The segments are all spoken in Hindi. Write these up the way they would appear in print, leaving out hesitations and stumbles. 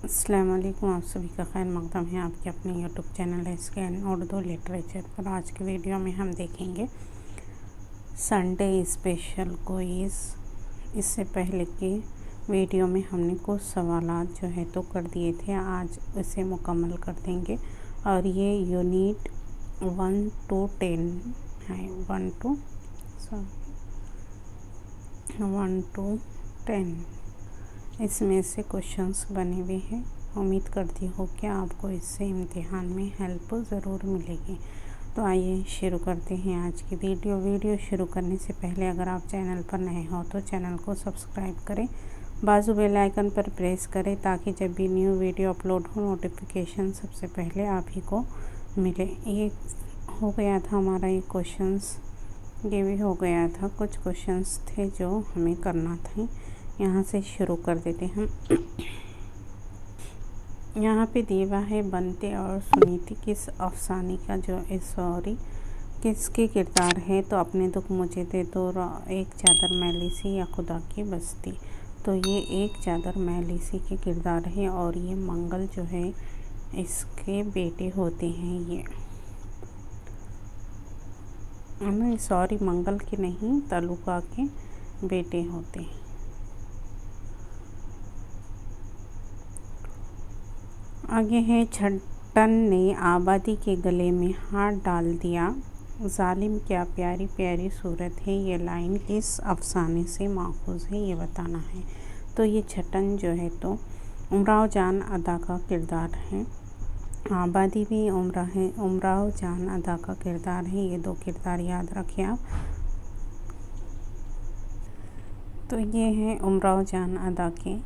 अस्सलाम वालेकुम। आप सभी का खैर मकदम है आपके अपने यूट्यूब चैनल एसकेएन उर्दू लिटरेचर पर। आज के वीडियो में हम देखेंगे संडे स्पेशल क्विज़। इससे पहले के वीडियो में हमने कुछ सवालात जो है तो कर दिए थे, आज इसे मुकम्मल कर देंगे। और ये यूनिट 1 to 10 है, 1 to 10 इसमें से क्वेश्चंस बने हुए हैं। उम्मीद करती हूँ कि आपको इससे इम्तिहान में हेल्प ज़रूर मिलेगी। तो आइए शुरू करते हैं आज की वीडियो शुरू करने से पहले अगर आप चैनल पर नए हो तो चैनल को सब्सक्राइब करें, बाजू बेल आइकन पर प्रेस करें ताकि जब भी न्यू वीडियो अपलोड हो नोटिफिकेशन सबसे पहले आप ही को मिले। ये हो गया था हमारा ये क्वेश्चंस, ये भी हो गया था। कुछ क्वेश्चंस थे जो हमें करना था, यहाँ से शुरू कर देते हम। यहाँ पे दिया है बंते और सुनीति किस अफसाने का किसके किरदार है। तो अपने दुख मुझे दे दो, एक चादर मैली सी या खुदा की बस्ती। तो ये एक चादर मैली सी के किरदार है और ये मंगल जो है इसके बेटे होते हैं। ये नहीं, सॉरी, मंगल के नहीं, तलुका के बेटे होते हैं। आगे है छट्टन ने आबादी के गले में हाथ डाल दिया, जालिम क्या प्यारी प्यारी सूरत है। ये लाइन किस अफसाने से माखूज़ है, ये बताना है। तो ये छट्टन जो है तो उमराव जान अदा का किरदार है, आबादी भी उमराव जान अदा का किरदार है। ये दो किरदार याद रखें आप। तो ये है उमराव जान अदा के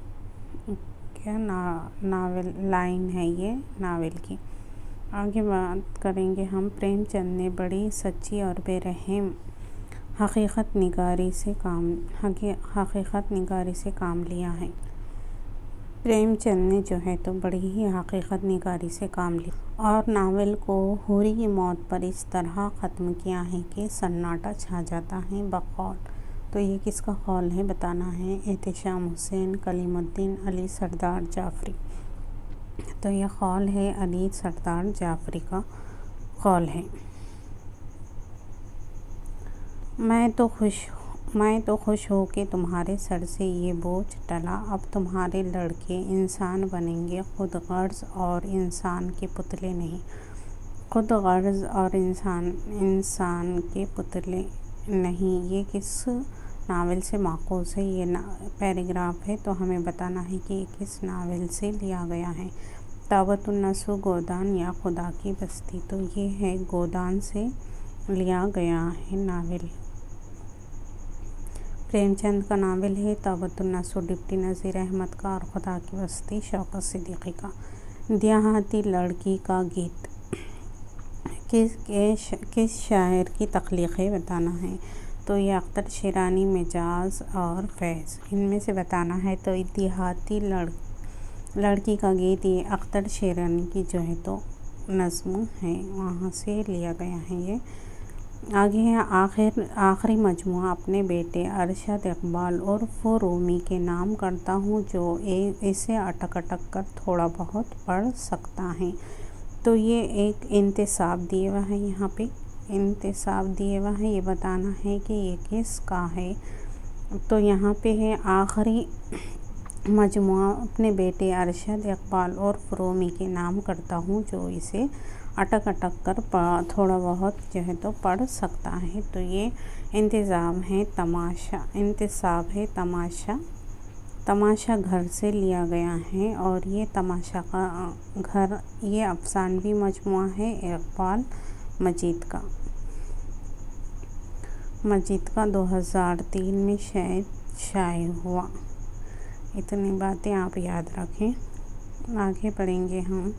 नावल लाइन है, ये नावल की। आगे बात करेंगे हम। प्रेमचंद ने बड़ी सच्ची और बेरहम हकीकत निगारी से काम लिया है। प्रेमचंद ने जो है तो बड़ी ही हकीकत निगारी से काम लिया और नावल को हुरी की मौत पर इस तरह ख़त्म किया है कि सन्नाटा छा जाता है बकौल। तो ये किसका कौल है बताना है। एहतशाम हुसैन, कलीमुद्दीन, अली सरदार जाफ़री। तो ये कौल है अली सरदार जाफ़री का कौल है। मैं तो खुश हो कि तुम्हारे सर से ये बोझ टला, अब तुम्हारे लड़के इंसान बनेंगे, खुद गर्ज और इंसान के पुतले नहीं। खुद गर्ज और इंसान के पुतले नहीं, ये किस नावल से माखूज़ है। ये पैराग्राफ है तो हमें बताना है कि ये किस नावल से लिया गया है। ताबतुन्नसु गोदान या खुदा की बस्ती। तो ये है गोदान से लिया गया है नावल। प्रेमचंद का नावल है ताबतुन्नसु डिप्टी नज़ीर अहमद का और खुदा की बस्ती शौकत सिद्दीकी का। देहाती लड़की का गीत किस शायर की तख्लीक़ है बताना है। तो ये अख्तर शेरानी, मिजाज और फैज़, इनमें से बताना है। तो देहाती लड़की का गीत ये अख्तर शेरानी की जो है तो नज़्म है, वहाँ से लिया गया है। ये आगे है आखिरी मजमुआ अपने बेटे अरशद इकबाल और रूमी के नाम करता हूँ, जो इसे अटक कर थोड़ा बहुत पढ़ सकता है। तो ये एक इंतसाब दिए हुआ है, यहाँ पे इंतसाब दिए हुआ है, ये बताना है कि ये किसका है। तो यहाँ पे है आखिरी मजमुआ अपने बेटे अरशद इकबाल और रूमी के नाम करता हूँ, जो इसे अटक कर थोड़ा बहुत जो है तो पढ़ सकता है। तो ये इंतज़ाम है इंतसाब है तमाशा घर से लिया गया है। और ये तमाशा का घर ये अफसानवी मजमुआ है इकबाल मजीद का 2003 में शाये हुआ। इतनी बातें आप याद रखें। आगे बढ़ेंगे हम।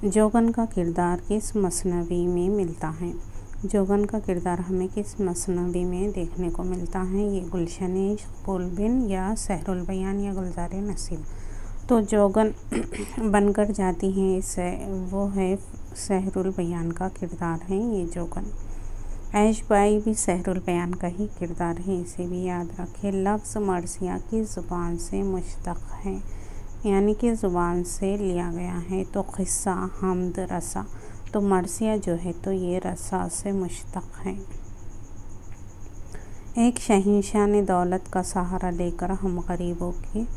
जोगन का किरदार किस मसनवी में मिलता है। जोगन का किरदार हमें किस मसनवी में देखने को मिलता है। ये गुलशन फूलबिन या सहरुल बयान या गुलजार नसीब। तो जोगन बनकर जाती हैं, वो है सहरुल बयान का किरदार है। ये जोगन ऐशबाई भी सहरुल बयान का ही किरदार है, इसे भी याद रखें। लफ्ज़ मर्सिया की ज़ुबान से मुश्तक़ है। यानी कि ज़ुबान से लिया गया है। तो क़िस्सा हम्द रसा, तो मरसिया जो है तो ये रसा से मुश्तक़ है। एक शहंशाह ने दौलत का सहारा लेकर हम गरीबों की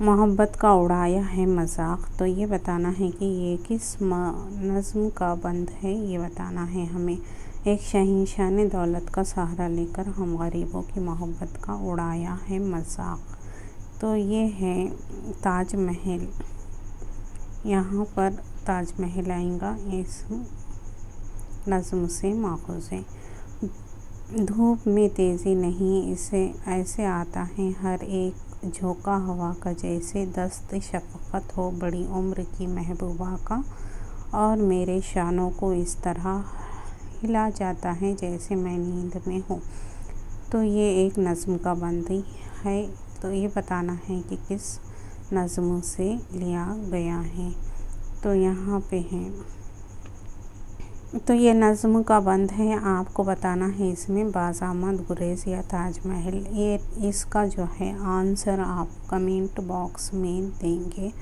मोहब्बत का उड़ाया है मजाक। तो ये बताना है कि ये किस नज़्म का बंद है, ये बताना है हमें। एक शहंशाह ने दौलत का सहारा लेकर हम गरीबों की मोहब्बत का उड़ाया है मजाक। तो ये है ताजमहल, यहाँ पर ताजमहल आएगा इस नज़्म से माखूज़ है। धूप में तेज़ी नहीं इसे ऐसे आता है हर एक झोंका हवा का, जैसे दस्त शफ़क़त हो बड़ी उम्र की महबूबा का, और मेरे शानों को इस तरह हिला जाता है जैसे मैं नींद में हूँ। तो ये एक नज़्म का बंदी है। तो ये बताना है कि किस नज़्म से लिया गया है। तो यहाँ पे है, तो ये नज़्म का बंद है। आपको बताना है इसमें बाज़ामद, गुरेज़ या ताजमहल। ये इसका जो है आंसर आप कमेंट बॉक्स में देंगे।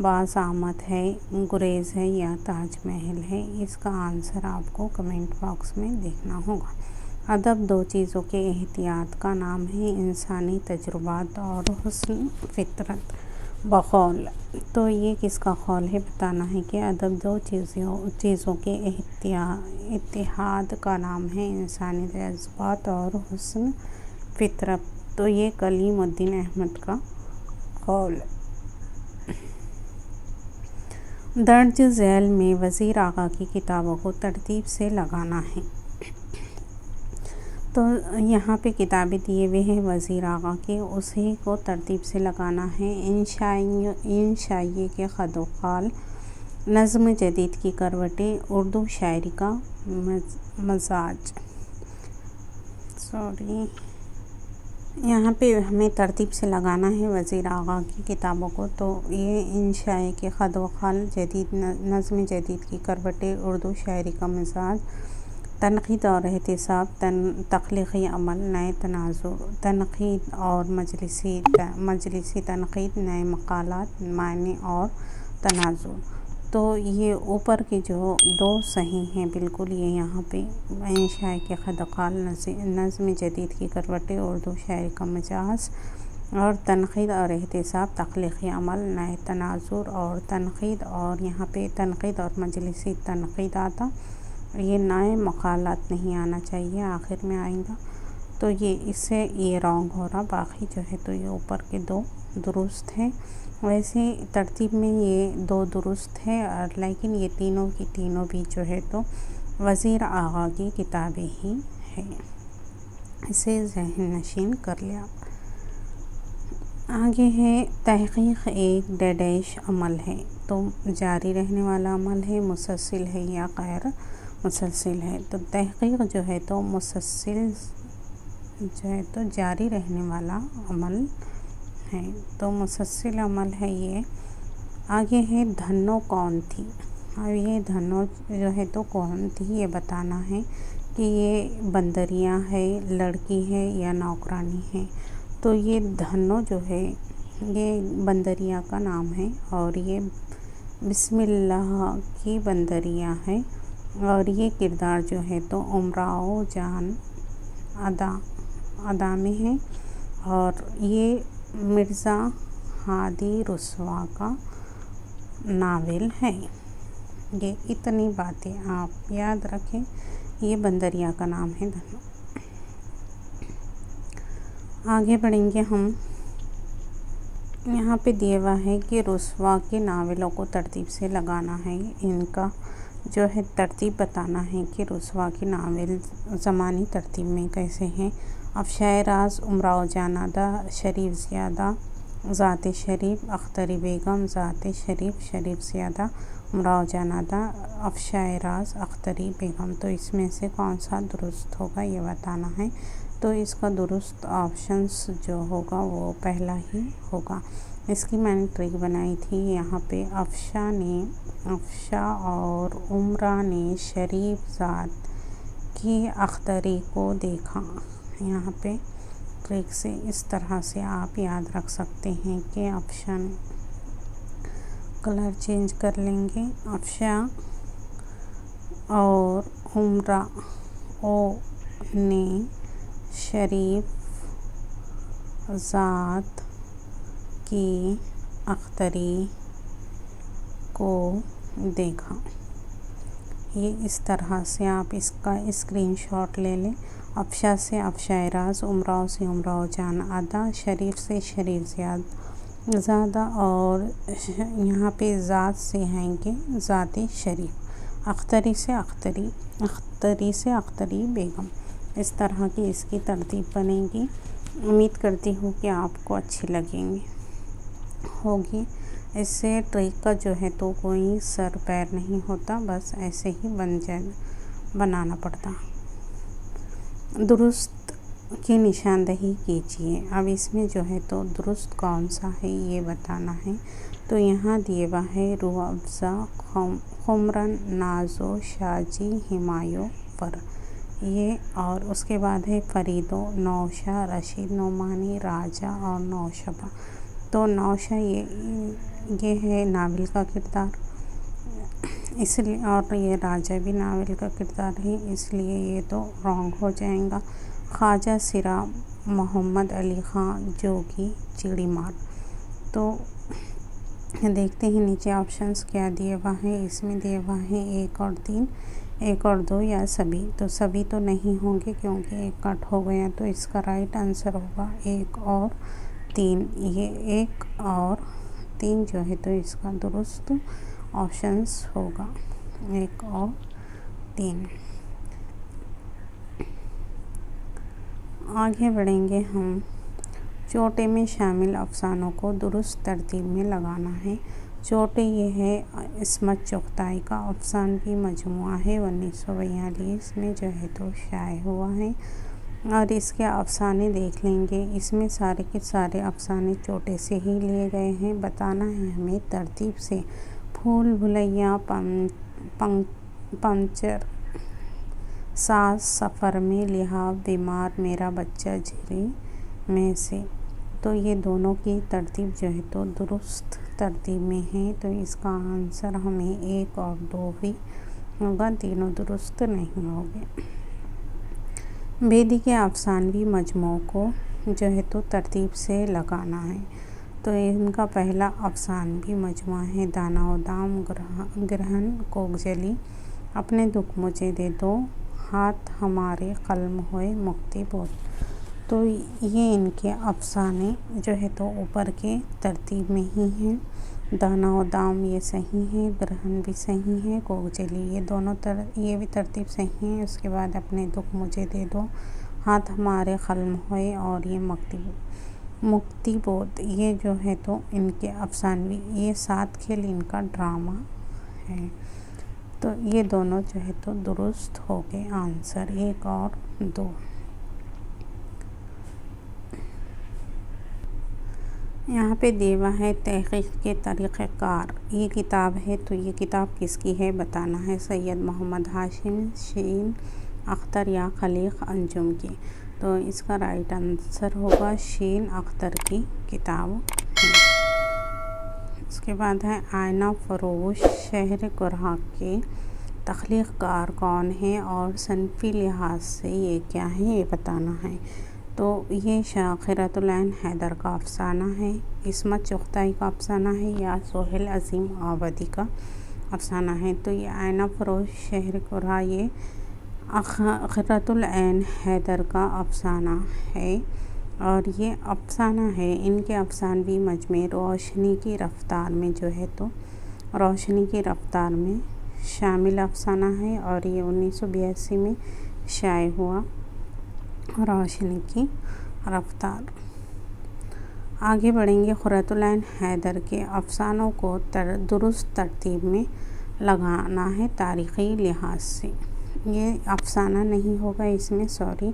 बाज़ामद है, गुरेज़ है या ताजमहल है, इसका आंसर आपको कमेंट बॉक्स में देखना होगा। अदब दो चीज़ों के एहतियात का नाम है, इंसानी तजुर्बात और हुस्न फितरत बकौल। तो ये किसका कौल है, बताना है कि अदब दो चीज़ों के इत्तिहाद का नाम है, इंसानी जज्बात और हुस्न फितरत। तो ये कलीमुद्दीन अहमद का कौल। दर्ज झैल में वज़ीर आगा की किताबों को तरतीब से लगाना है। तो यहाँ पे किताबें दिए हुए हैं वज़ीर आगा के, उसी को तरतीब से लगाना है। इंशाइये के ख़द-ओ-ख़ाल, नज़्म जदीद की करवटें, उर्दू शायरी का मज़ाज। यहाँ पे हमें तरतीब से लगाना है वज़ीर आगा की किताबों को। तो ये इंशाए के ख़द-ओ-ख़ाल, जदीद नज़्म जदीद की करवटें, उर्दू शायरी का मिजाज, तनक़ीद और एहतिसाब, तख़लीक़ी अमल, नए तनाज़ुर, तनक़ीद और मजलिसी तनक़ीद, नए मक़ालात, मायने और तनाज़ुर। तो ये ऊपर के जो दो सही हैं बिल्कुल, ये यहाँ पे इंशाए के ख़द-ओ-ख़ाल, नज़्म जदीद की करवटें, उर्दू शायरी का मिजाज और तनक़ीद और एहतिसाब, तख़लीक़ी अमल, नए तनाज़ुर और तनक़ीद, और यहाँ पे तनक़ीद और मजलिसी तनक़ीद आता, ये नए मक़ालात नहीं आना चाहिए, आखिर में आएगा। तो ये इससे ये रॉन्ग हो रहा, बाकी जो है तो ये ऊपर के दो दुरुस्त हैं। वैसे तरतीब में ये दो दुरुस्त है, और लेकिन ये तीनों की तीनों भी जो है तो वज़ीर आगा की किताबें ही हैं, इसे ज़हन नशीन कर लिया। आगे है तहक़ीक़ एक डैश अमल है। तो जारी रहने वाला अमल है, मुसलसिल है या गैर मुसलसिल है। तो तहक़ीक़ जो है तो मुसलसिल जो है तो जारी रहने वाला अमल है, तो मुसलसिल अमल है ये। आगे है धन्नो कौन थी। अब ये धन्नो जो है तो कौन थी, ये बताना है कि ये बंदरिया है, लड़की है या नौकरानी है। तो ये धन्नो जो है ये बंदरिया का नाम है, और ये बिस्मिल्लाह की बंदरिया है, और ये किरदार जो है तो उमराओ जान अदा में है, और ये मिर्ज़ा हादी रुस्वा का नावल है। ये इतनी बातें आप याद रखें, ये बंदरिया का नाम है धन्नो। आगे बढ़ेंगे हम। यहाँ पे दिया हुआ है कि रुस्वा के नावलों को तरतीब से लगाना है। इनका जो है तरतीब बताना है कि रुस्वा के नावल ज़मानी तरतीब में कैसे हैं। अफ़शाए राज़, उमराओ जान अदा, शरीफ ज़ियादा, ज़ाते शरीफ, अख्तरी बेगम, ज़ाते शरीफ, शरीफ ज़ियादा, उमराओ जान अदा, अफ़शाए राज़, अख्तरी बेगम। तो इसमें से कौन सा दुरुस्त होगा ये बताना है। तो इसका दुरुस्त ऑप्शंस जो होगा वो पहला ही होगा। इसकी मैंने ट्रिक बनाई थी। यहाँ पे अफ़शा और उमरा ने शरीफ ज़ात की अख्तरी को देखा। यहाँ पे ट्रिक से इस तरह से आप याद रख सकते हैं कि कलर चेंज कर लेंगे। अफशा और उमरा ओ ने शरीफ ज़ात की अख्तरी को देखा। ये इस तरह से आप इसका स्क्रीनशॉट ले लें। अफशा से अफशाए राज, उमराव से उमराव जान अदा, शरीफ से शरीफ ज़्यादा और यहाँ पे ज़ात से आएंगे ज़ाते शरीफ, अख्तरी से अख्तरी बेगम। इस तरह की इसकी तरतीब बनेगी। उम्मीद करती हूँ कि आपको अच्छी होगी। इससे ट्रिक का जो है तो कोई सर पैर नहीं होता, बस ऐसे ही बनाना पड़ता। दुरुस्त की निशानदेही कीजिए। अब इसमें जो है तो दुरुस्त कौन सा है ये बताना है। तो यहाँ दिए हुआ है रूह अफ़ज़ा, खुमरन, नाज़ो, शाजी, हिमायो पर ये, और उसके बाद है फरीदो, नौशा, रशीद, नोमानी, राजा और नौशबा। तो नौशा ये है नावल का किरदार, इसलिए, और ये राजा भी नावल का किरदार है, इसलिए ये तो रॉन्ग हो जाएगा। ख्वाजा सिरा, मोहम्मद अली ख़ान, जोगी, चिड़ीमार। तो देखते हैं नीचे ऑप्शंस क्या दिए हुआ है। इसमें दिए हुआ है 1 और 3, 1 और 2 या सभी। तो सभी तो नहीं होंगे क्योंकि 1 कट हो गया, तो इसका राइट आंसर होगा 1 और 3। ये 1 और 3 जो है तो इसका दुरुस्त ऑप्शंस होगा 1 और 3। आगे बढ़ेंगे हम। चोटे में शामिल अफसानों को दुरुस्त तरतीब में लगाना है। चोटे ये है इस्मत चुग़ताई का अफसानवी मजमुआ है, 1942 में जो है तो शाये हुआ है। और इसके अफसाने देख लेंगे। इसमें सारे के सारे अफसाने चोटे से ही लिए गए हैं। बताना है हमें तरतीब से। फूल भुलैया, पंचर, सास सफ़र में, लिहाफ, बीमार, मेरा बच्चा झिरी में से। तो ये दोनों की तरतीब जो है तो दुरुस्त तरतीब में है। तो इसका आंसर हमें 1 और 2 ही होगा, तीनों दुरुस्त नहीं होंगे। बेदी के अफसानवी मजमू को जो है तो तरतीब से लगाना है। तो इनका पहला अफसानवी मजमुआ है दाना व दाम, ग्रहण, कोकजली, अपने दुख मुझे दे दो, हाथ हमारे कलम होए, मुक्ति बोध। तो ये इनके अफसाने जो है तो ऊपर के तरतीब में ही हैं। दाना व दाम ये सही है, ग्रहण भी सही है, कोकजली ये भी तरतीब सही है। उसके बाद अपने दुख मुझे दे दो, हाथ हमारे कलम होए, और ये मुक्ति बोध ये जो है तो इनके अफसानवी, ये 7 खेल इनका ड्रामा है। तो ये दोनों जो है तो दुरुस्त हो गए आंसर 1 और 2। यहाँ पे देवा है तहक़ीक़ के तरीक़ेकार। ये किताब है, तो ये किताब किसकी है बताना है। सैयद मोहम्मद हाशिम, शीन अख्तर या खलीक़ अंजुम की। तो इसका राइट आंसर होगा शीन अख्तर की किताब है। उसके बाद है आईना फ़रोश, शहर कुरहा के तख्लीक़कार कौन है और सनफ़ी लिहाज से ये क्या है ये बताना है। तो ये शाकिरतुल ऐन हैदर का अफ़साना है, इस्मत चुग़ताई का अफ़साना है, या सोहेल अज़ीम आबदी का अफ़साना है। तो ये आईना फ़रोश, शहर कुरहा ये शाकिरतुल ऐन हैदर का अफ़साना है। और ये अफ़साना है इनके अफ़सानवी मजमे रोशनी की रफ़्तार में जो है तो रोशनी की रफ़्तार में शामिल अफ़साना है। और ये 1982 में शाये हुआ, रोशनी की रफ़्तार। आगे बढ़ेंगे। क़ुर्रतुल ऐन हैदर के अफ़सानों को दुरुस्त तरतीब में लगाना है तारीख़ी लिहाज से। ये अफ़साना नहीं होगा इसमें, सॉरी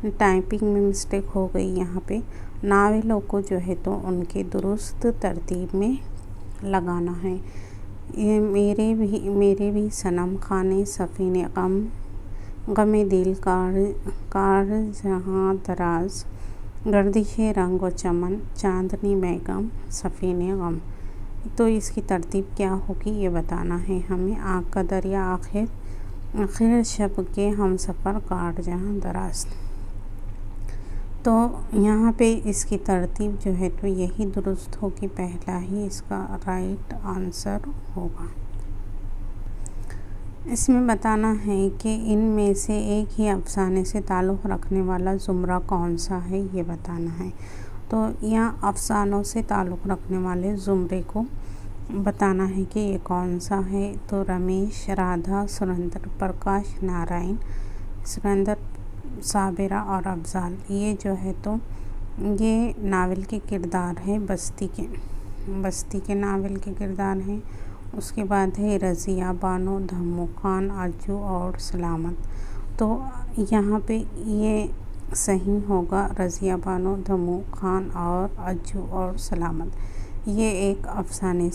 टाइपिंग में मिस्टेक हो गई यहाँ पे। नावलों को जो है तो उनके दुरुस्त तरतीब में लगाना है। ये मेरे भी सनम खाने, सफ़ीने गम, गमे दिल, कार जहाँ दराज, गर्दिश रंग व चमन, चांदनी बेगम, सफ़ीने गम। तो इसकी तरतीब क्या होगी ये बताना है हमें। आँख का दरिया आखिर शब के हम सफ़र काट जहाँ दराज। तो यहाँ पे इसकी तरतीब जो है तो यही दुरुस्त होगी, पहला ही इसका राइट आंसर होगा। इसमें बताना है कि इनमें से एक ही अफसाने से ताल्लुक़ रखने वाला ज़ुमरा कौन सा है ये बताना है। तो यहाँ अफसानों से ताल्लुक़ रखने वाले ज़ुमरे को बताना है कि ये कौन सा है। तो रमेश, राधा, सुरेंद्र, प्रकाश, नारायण, सुरेंद्र, साबिरा और अफजाल, ये जो है तो ये नावल के किरदार हैं, बस्ती के नावल के किरदार हैं। उसके बाद है रज़िया, बानो, धम्मू, खान, अज्जू और सलामत। तो यहाँ पे ये सही होगा, रज़िया, बानो, धम्मू, खान और अज्जू और सलामत। ये एक अफसाने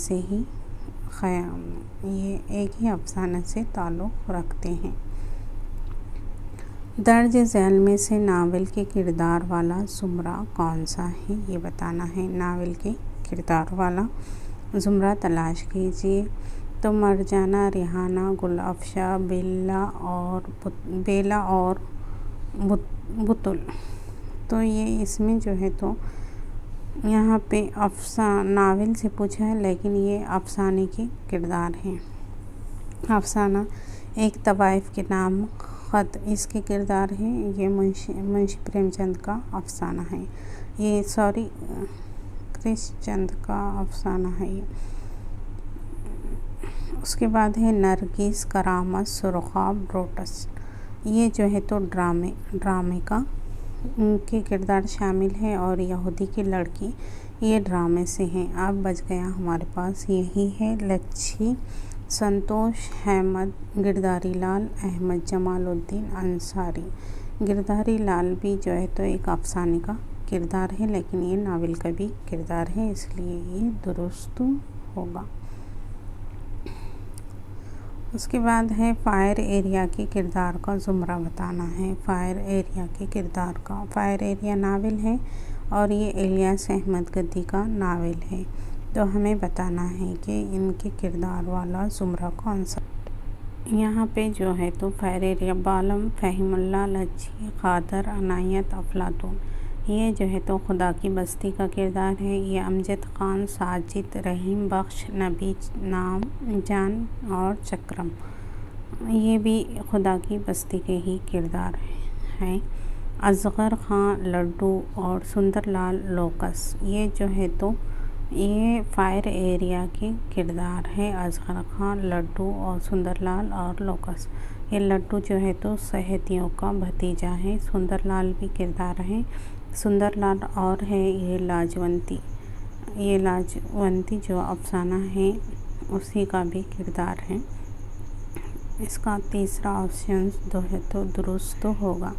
से ताल्लुक़ रखते हैं। दर्ज झैल में से नावल के किरदार वाला ज़ुमरा कौन सा है ये बताना है। नावल के किरदार वाला ज़ुमरा तलाश कीजिए। तो मरजाना, रिहाना, गुलअफ़शा, बेला और बुतुल। तो ये इसमें जो है तो यहाँ पे नावल से पूछा है, लेकिन ये अफसाने के किरदार हैं। अफसाना एक तवाइफ के नाम ख़त, इसके किरदार हैं। ये मुंशी प्रेमचंद का अफसाना है, ये कृष्णचंद का अफसाना है ये। उसके बाद है नरगिस, करामत, सुरख़ाब, रोटस। ये जो है तो ड्रामे का उनके किरदार शामिल है। और यहूदी की लड़की, ये ड्रामे से हैं। अब बच गया हमारे पास यही है लच्छी, संतोष, अहमद, गिरधारी लाल, अहमद जमालुद्दीन अंसारी। गिरधारी लाल भी जो है तो एक अफसाने का किरदार है, लेकिन ये नावल का भी किरदार है, इसलिए ये दुरुस्त होगा। उसके बाद है फ़ायर एरिया के किरदार का ज़ुमरा बताना है। फ़ायर एरिया नावल है और ये इलियास अहमद गद्दी का नावल है। तो हमें बताना है कि इनके किरदार वाला ज़ुमरा कौन सा। यहाँ पे जो है तो फ़ायर एरिया बालम, फ़हीमुल्लाह, लच्छी, क़ादर, अनायत, अफलातून, ये जो है तो खुदा की बस्ती का किरदार है। ये अमजद ख़ान, साजिद, रहीम बख्श, नबी, नाम, जान और चक्रम, ये भी खुदा की बस्ती के ही किरदार हैं। असग़र ख़ान, लड्डू और सुंदरलाल लोकस, ये जो है तो ये फ़ायर एरिया के किरदार है। असग़र ख़ान, लड्डू और सुंदरलाल और लोकस। ये लड्डू जो है तो सहेतियों का भतीजा है। सुंदरलाल भी किरदार हैं। सुंदरलाल और है ये लाजवंती जो अफसाना है उसी का भी किरदार है। इसका तीसरा ऑप्शन जो है तो दुरुस्त होगा।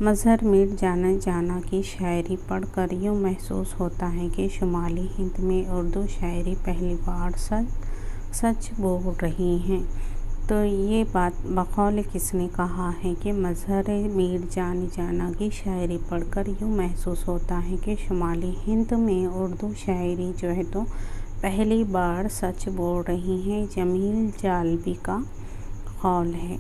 मज़हर मीर जाना की शायरी पढ़कर यूँ महसूस होता है कि शुमाली हिंद में उर्दू शायरी पहली बार सच बोल रही हैं। तो ये बात बकौल किसने कहा है कि मज़हर मीर जाना की शायरी पढ़कर यूँ महसूस होता है कि शुमाली हिंद में उर्दू शायरी जो है तो पहली बार सच बोल रही हैं। जमील जालबी का कौल है।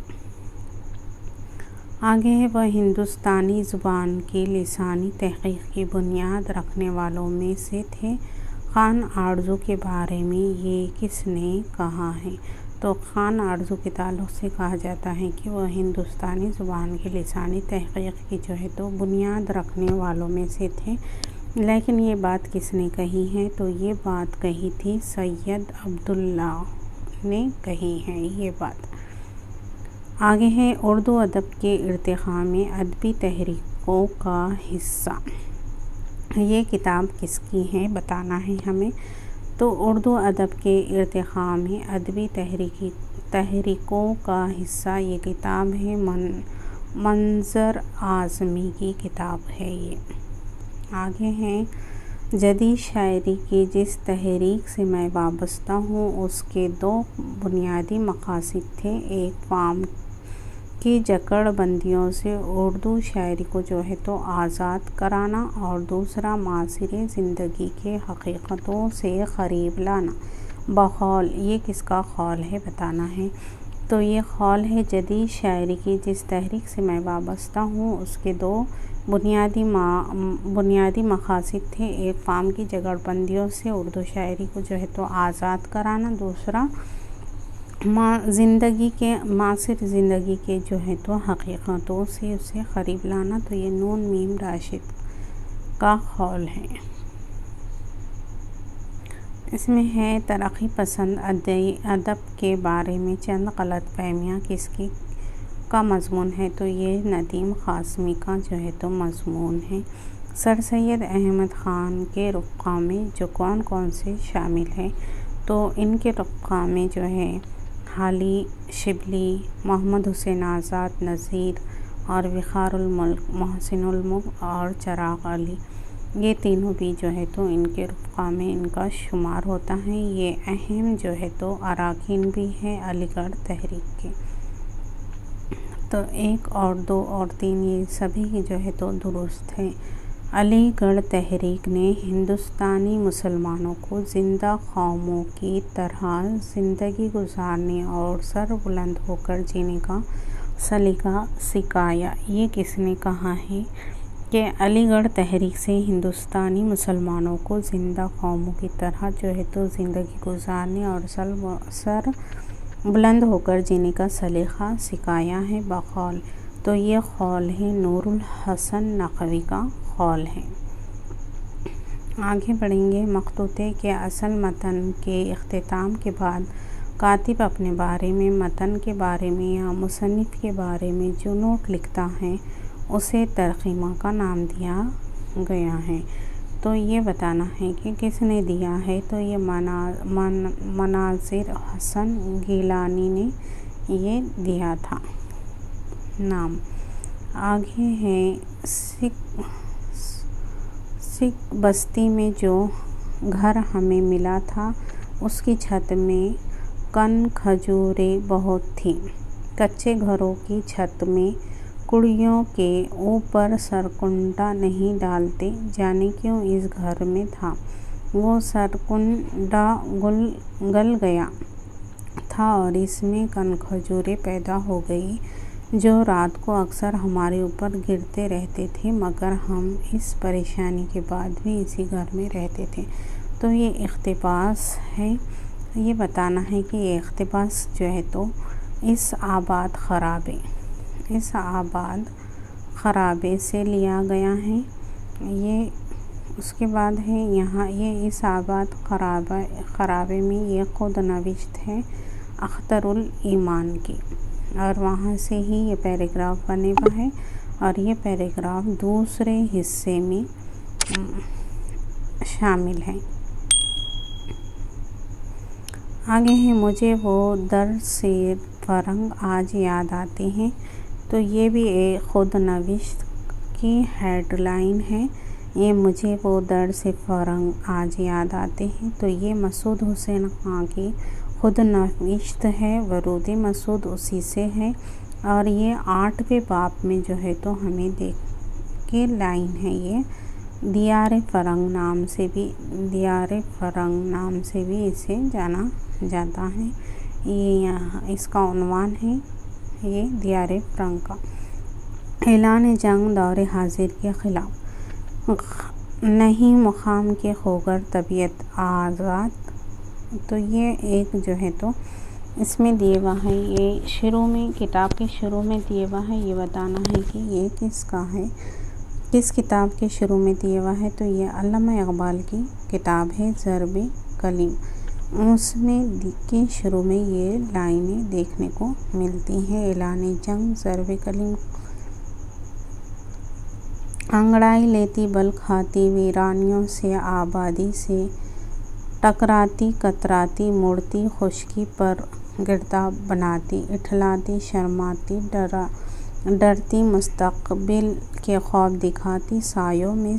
आगे है वह हिंदुस्तानी ज़ुबान की लिसानी तहक़ीक़ की बुनियाद रखने वालों में से थे। ख़ान आरज़ू के बारे में ये किसने कहा है। तो ख़ान आरज़ू के ताल्लुक़ से कहा जाता है कि वह हिंदुस्तानी ज़ुबान की लिसानी तहक़ीक़ की जो है तो बुनियाद रखने वालों में से थे। लेकिन ये बात किसने कही है। तो ये बात कही थी सैयद अब्दुल्ला ने कही है ये बात। आगे है उर्दू अदब के इर्तिक़ा में अदबी तहरीकों का हिस्सा, ये किताब किसकी है बताना है हमें। तो उर्दू अदब के इर्तिक़ा में अदबी तहरीकों का हिस्सा ये किताब है मंज़र आज़मी की किताब है ये। आगे है जदीद शायरी की जिस तहरीक से मैं वाबस्ता हूँ उसके दो बुनियादी मक़ासिद थे। एक फ़ार्म की जकड़बंदियों से उर्दू शायरी को जो है तो आज़ाद कराना और दूसरा मासिरे ज़िंदगी के हकीकतों से क़रीब लाना। बकौल, ये किसका कौल है बताना है। तो ये कौल है जदीद शायरी की, जिस तहरीक से मैं वाबस्ता हूँ उसके दो बुनियादी मकासद थे। एक फार्म की जगड़बंदियों से उर्दू शायरी को जो है तो आज़ाद कराना, दूसरा मासिर ज़िंदगी के जो है तो हकीकतों से उसे करीब लाना। तो ये नून मीम राशिद का कौल है। इसमें है तरक्की पसंद अदब के बारे में चंद गलतफहमियाँ किसकी का मज़मून है। तो ये नदीम क़ासिमी का जो है तो मज़मून है। सर सैयद अहमद ख़ान के रुफ़क़ा में जो कौन कौन से शामिल हैं। तो इनके रुफ़क़ा में जो है हाली शिबली, मोहम्मद हुसैन आज़ाद, नज़ीर और वक़ारुल मुल्क, मोहसिनुल मुल्क और चिराग अली, ये तीनों भी जो है तो इनके रुफ़क़ा में इनका शुमार होता है। ये अहम जो है तो अराकीन भी है अलीगढ़ तहरीक के। तो 1 और 2 और 3 ये सभी जो है तो दुरुस्त है। अलीगढ़ तहरीक ने हिंदुस्तानी मुसलमानों को ज़िंदा कौमों की तरह ज़िंदगी गुजारने और सर बुलंद होकर जीने का सलीका सिखाया। ये किसने कहा है कि अलीगढ़ तहरीक से हिंदुस्तानी मुसलमानों को ज़िंदा कौमों की तरह जो है तो ज़िंदगी गुजारने और सर बुलंद होकर जीने का सलीका सिखाया है बकौल। तो ये कौल है नूरुल हसन नक़वी का कौल है। आगे बढ़ेंगे। मखतूते के असल मतन के इख्तिताम के बाद कातिब अपने बारे में, मतन के बारे में या मुसन्निफ़ के बारे में जो नोट लिखता है उसे तरक़ीमा का नाम दिया गया है। तो ये बताना है कि किसने दिया है। तो ये मनाज़िर हसन गिलानी ने ये दिया था नाम। आगे है सिख बस्ती में जो घर हमें मिला था उसकी छत में कन खजूरें बहुत थी। कच्चे घरों की छत में कुड़ियों के ऊपर सरकुंडा नहीं डालते, जाने क्यों इस घर में था। वो सरकुंडा गल गया था और इसमें कनखजूरें पैदा हो गई जो रात को अक्सर हमारे ऊपर गिरते रहते थे, मगर हम इस परेशानी के बाद भी इसी घर में रहते थे। तो ये इक़्तिबास है। ये बताना है कि ये इक़्तिबास जो है तो इस आबाद ख़राबे से लिया गया है। ये उसके बाद है यहाँ ये इस आबाद ख़राबे में ये खुद नविश्त है अख्तरुल ईमान की, और वहाँ से ही ये पैराग्राफ बने हुआ है और ये पैराग्राफ दूसरे हिस्से में शामिल है। आगे है मुझे वो दर से फ़रंग आज याद आते हैं। तो ये भी एक खुद नविश्त की हेडलाइन है। ये मुझे वो दर से फ़रंग आज याद आते हैं। तो ये मसूद हुसैन खां की खुद नविश्त है। वरूद मसूद उसी से है और ये 8वें बाब में जो है तो हमें देख के लाइन है। ये दियार फ़रंग नाम से भी इसे जाना जाता है। ये यहाँ इसका उन्वान है ये दियार फ़रंग का। ऐलान जंग दौर हाजिर के ख़िलाफ़ नहीं मुक़ाम के खोगर तबीयत आज़ाद। तो ये एक जो है तो इसमें दिए हुआ है, ये शुरू में किताब के शुरू में दिए हुआ है। ये बताना है कि ये किसका है, किस किताब के शुरू में दिया हुआ है। तो ये अल्लामा इक़बाल की किताब है ज़र्ब कलीम, उसमें के शुरू में ये लाइनें देखने को मिलती हैं। ऐलान जंग ज़र्ब कलीम, अंगड़ाई लेती बल खाती वीरानियों से आबादी से टकराती कतराती मुड़ती खुशकी पर गिरदाब बनाती इठलाती शर्माती डरती मुस्तक़बिल के ख्वाब दिखाती सायों में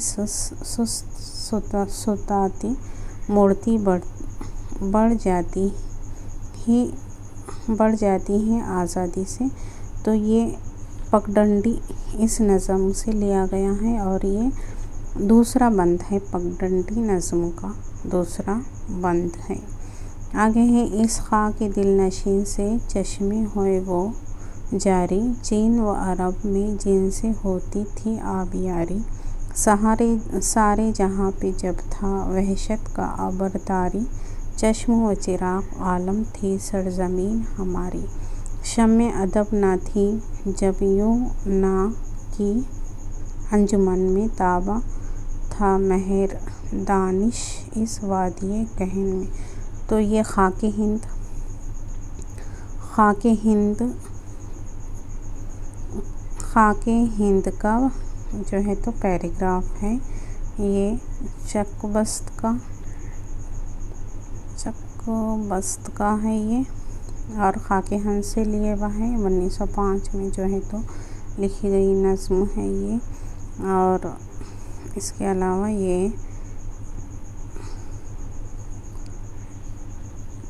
सुताती मुड़ती बढ़ जाती हैं आज़ादी से। तो ये पगडंडी इस नज़म से लिया गया है और ये दूसरा बंद है, पगडंडी नज़म का दूसरा बंद है। आगे है इस खा के दिल नशीं से चश्मे होए वो जारी, चीन व अरब में जिनसे होती थी आबियारी, सारे जहाँ पे जब था वहशत का अबरतारी, चश्म व चिराग आलम थी सरजमीन हमारी, शम्मे अदब न थी जब यूं ना की अंजुमन में ताबा था महर दानिश इस वादिये कहन में। तो ये खाके हिंद का जो है तो पैराग्राफ है। ये चकबस्त का है ये, और खाके हंस से लिए हुआ है। 1905 में जो है तो लिखी गई नज़्म है ये। और इसके अलावा ये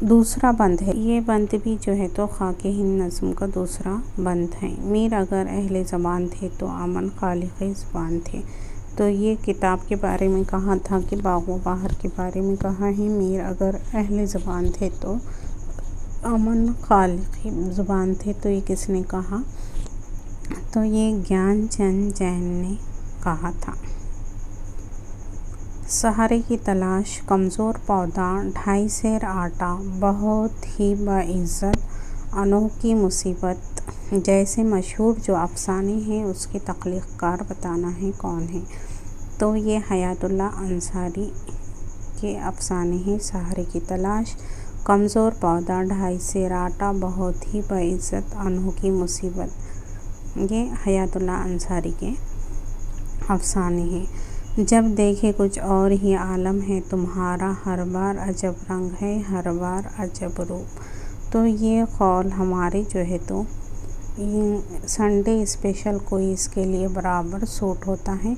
दूसरा बंद है। ये बंद भी जो है तो खाके हिंद नज़्म का दूसरा बंद है। मीर अगर अहले ज़बान थे तो अमन खालिक़े ज़बान थे। तो ये किताब के बारे में कहा था कि बागो बहार के बारे में कहा है। मीर अगर अहले ज़बान थे तो अमन खालिक़े ज़बान थे। तो ये किसने कहा? तो ये ज्ञानचंद जैन ने कहा था। सहारे की तलाश, कमज़ोर पौधा, 2.5 सेर आटा, बहुत ही बाइज़्ज़त, अनोखी मुसीबत जैसे मशहूर जो अफ़साने हैं उसके तख्लीक़कार बताना है कौन है। तो ये हयातुल्लाह अंसारी के अफ़साने हैं। सहारे की तलाश, कमज़ोर पौधा, 2.5 सेर आटा, बहुत ही बाइज़्ज़त, अनोखी मुसीबत, ये हयातुल्लाह अंसारी के अफ़साने हैं। जब देखे कुछ और ही आलम है तुम्हारा, हर बार अजब रंग है, हर बार अजब रूप। तो ये कौल हमारे जो है तो संडे स्पेशल क्विज़ के लिए बराबर सूट होता है।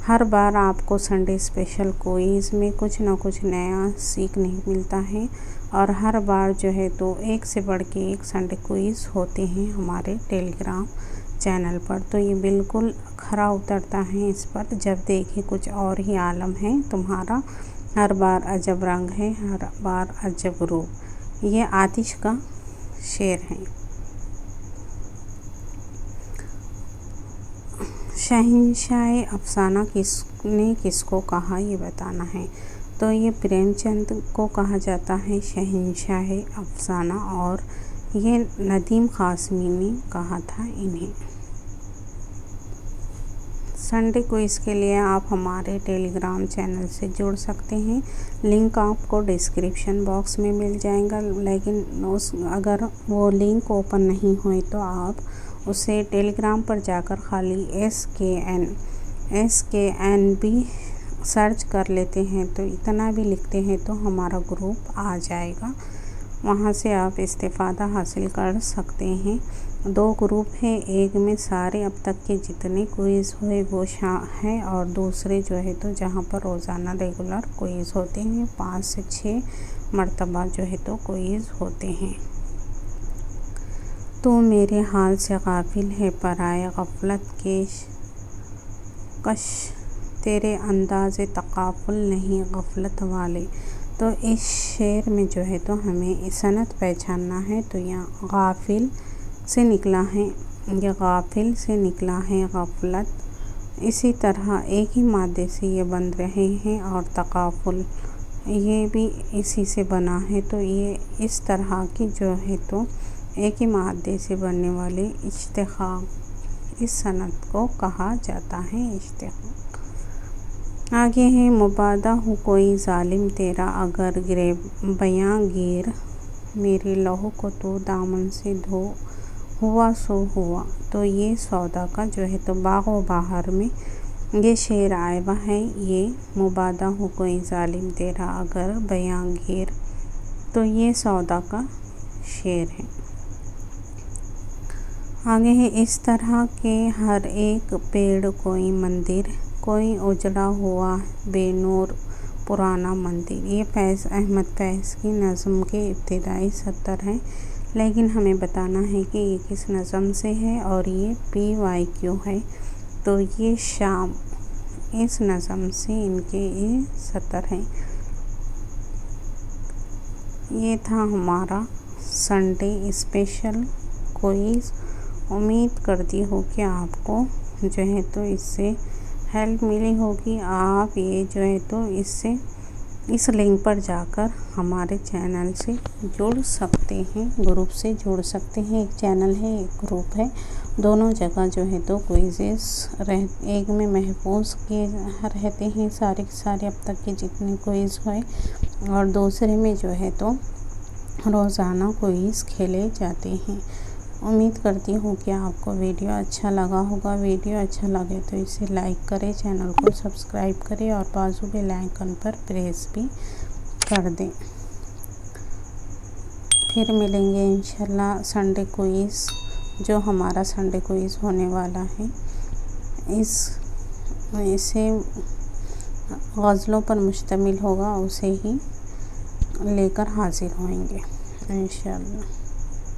हर बार आपको संडे स्पेशल क्विज़ में कुछ ना कुछ नया सीखने मिलता है, और हर बार जो है तो एक से बढ़ के एक संडे क्विज़ होते हैं हमारे टेलीग्राम चैनल पर। तो ये बिल्कुल खरा उतरता है इस पर। जब देखे कुछ और ही आलम है तुम्हारा, हर बार अजब रंग है, हर बार अजब रूप। ये आतिश का शेर है। शहंशाह अफसाना किसने किसको कहा ये बताना है। तो ये प्रेमचंद को कहा जाता है शहंशाह अफसाना, और ये नदीम क़ासिमी ने कहा था इन्हें। संडे क्विज़ के लिए आप हमारे टेलीग्राम चैनल से जुड़ सकते हैं। लिंक आपको डिस्क्रिप्शन बॉक्स में मिल जाएगा, लेकिन अगर वो लिंक ओपन नहीं हुई तो आप उसे टेलीग्राम पर जाकर खाली SKN भी सर्च कर लेते हैं तो इतना भी लिखते हैं तो हमारा ग्रुप आ जाएगा। वहाँ से आप इस्तेफ़ादा हासिल कर सकते हैं। 2 ग्रुप है, एक में सारे अब तक के जितने क्विज़ हुए वो है, और दूसरे जो है तो जहाँ पर रोज़ाना रेगुलर क्विज़ होते हैं, 5 से 6 मरतबा जो है तो क्विज़ होते हैं। तो मेरे हाल से गाफिल है पराए गफलत के कश, तेरे अंदाज़े तकाफुल नहीं गफलत वाले। तो इस शेर में जो है तो हमें सनत पहचानना है। तो यहाँ गाफिल से निकला है, ये गाफिल से निकला है गफलत। इसी तरह एक ही मादे से ये बन रहे हैं, और तकाफुल ये भी इसी से बना है। तो ये इस तरह की जो है तो एक ही मादे से बनने वाले इश्तिक़ाक़, इस सनत को कहा जाता है इश्तिक़ाक़। आगे है मुबादा हो कोई ज़ालिम तेरा, अगर गिरे बयां गिर, मेरे लहू को तो दामन से धो, हुआ सो हुआ। तो ये सौदा का जो है तो बागो बहार में ये शेर आया हुआ है। ये मुबादा हो कोई ज़ालिम तेरा, अगर बयां गिर, तो ये सौदा का शेर है। आगे है इस तरह के हर एक पेड़ कोई मंदिर, कोई उजड़ा हुआ बेनूर पुराना मंदिर। ये फैज़ अहमद फैज़ की नज़्म के इब्तिदाई सतर हैं, लेकिन हमें बताना है कि ये किस नज़्म से है, और ये PYQ है। तो ये शाम, इस नज़्म से इनके ये सतर हैं। ये था हमारा संडे स्पेशल क्विज़। उम्मीद करती हूँ कि आपको जो है तो इससे हेल्प मिली होगी। आप ये जो है तो इससे इस लिंक पर जाकर हमारे चैनल से जुड़ सकते हैं, ग्रुप से जुड़ सकते हैं। एक चैनल है, एक ग्रुप है, दोनों जगह जो है तो क्विज़ेस एक में महफूज किए रहते हैं सारे के सारे अब तक के जितने क्विज़ हुए, और दूसरे में जो है तो रोज़ाना क्विज़ खेले जाते हैं। उम्मीद करती हूँ कि आपको वीडियो अच्छा लगा होगा। वीडियो अच्छा लगे तो इसे लाइक करें, चैनल को सब्सक्राइब करें और बाजू के बेल आइकन पर प्रेस भी कर दें। फिर मिलेंगे इंशाल्लाह संडे क्विज़, जो हमारा संडे क्विज़ होने वाला है इसे गज़लों पर मुश्तमिल होगा, उसे ही लेकर हाजिर होंगे इंशाल्लाह।